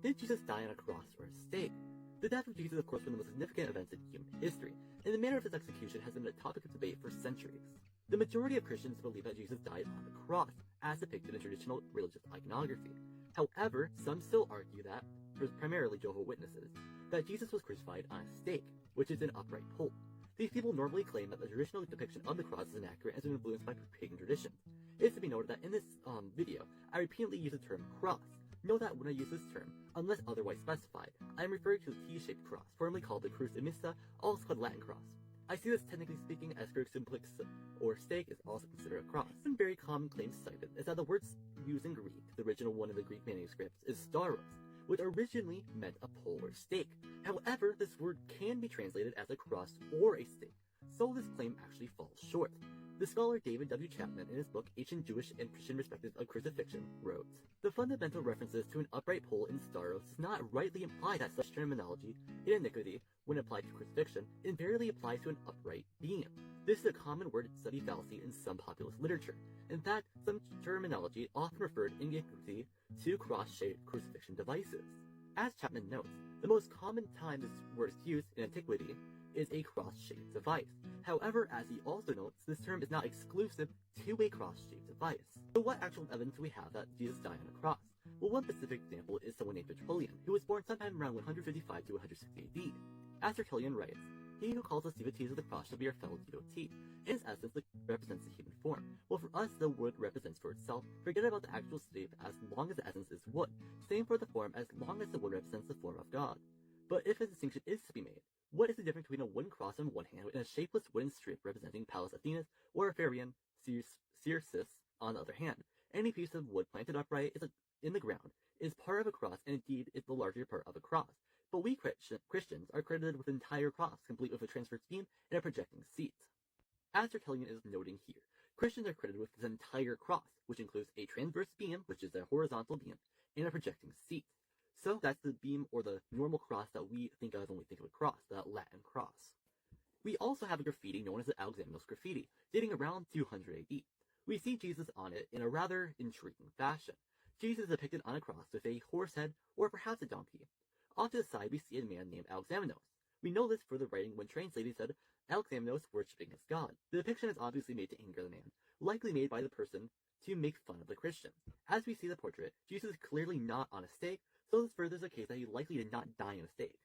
Did Jesus die on a cross or a stake? The death of Jesus, of course, one of the most significant events in human history, and the manner of his execution has been a topic of debate for centuries. The majority of Christians believe that Jesus died on the cross, as depicted in traditional religious iconography. However, some still argue that, primarily Jehovah's Witnesses, that Jesus was crucified on a stake, which is an upright pole. These people normally claim that the traditional depiction of the cross is inaccurate and has been influenced by pagan traditions. It is to be noted that in this video, I repeatedly use the term cross. Note that when I use this term, unless otherwise specified, I am referring to the T-shaped cross, formerly called the Crucifixion, also called Latin cross. I see this technically speaking as crucifix or stake is also considered a cross. One very common claim cited is that the words used in Greek, the original one in the Greek manuscripts, is stauros, which originally meant a pole or stake. However, this word can be translated as a cross or a stake, so this claim actually falls short. The scholar David W. Chapman, in his book Ancient Jewish and Christian Perspectives of Crucifixion, wrote, "The fundamental references to an upright pole in stauros does not rightly imply that such terminology in iniquity, when applied to crucifixion, invariably applies to an upright being. This is a common word study fallacy in some populist literature. In fact, some terminology often referred in iniquity to cross-shaped crucifixion devices." As Chapman notes, the most common time this word is used in antiquity is a cross-shaped device. However, as he also notes, this term is not exclusive to a cross-shaped device. So what actual evidence do we have that Jesus died on a cross? Well, one specific example is someone named Tertullian, who was born sometime around 155 to 160 AD. As Tertullian writes, "He who calls us devotees of the cross shall be our fellow devotee. In its essence, it represents the human form. Well, for us, the wood represents for itself. Forget about the actual shape as long as the essence is wood. Same for the form as long as the wood represents the form of God. But if a distinction is to be made, what is the difference between a wooden cross on one hand and a shapeless wooden strip representing Pallas Athena's or a Pharian Circe on the other hand? Any piece of wood planted upright in the ground is part of a cross, and indeed is the larger part of a cross. But we Christians are credited with an entire cross, complete with a transverse beam and a projecting seat." As Tertullian is noting here, Christians are credited with this entire cross, which includes a transverse beam, which is a horizontal beam, and a projecting seat. So that's the beam or the normal cross that we think of when we think of a cross, that Latin cross. We also have a graffiti known as the Alexamenos graffiti, dating around 200 AD. We see Jesus on it in a rather intriguing fashion. Jesus is depicted on a cross with a horse head or perhaps a donkey. Off to the side we see a man named Alexamenos. We know this for the writing when translated said, "Alexamenos worshipping his god." The depiction is obviously made to anger the man, likely made by the person to make fun of the Christians. As we see the portrait, Jesus is clearly not on a stake, so this furthers the case that he likely did not die on a stake.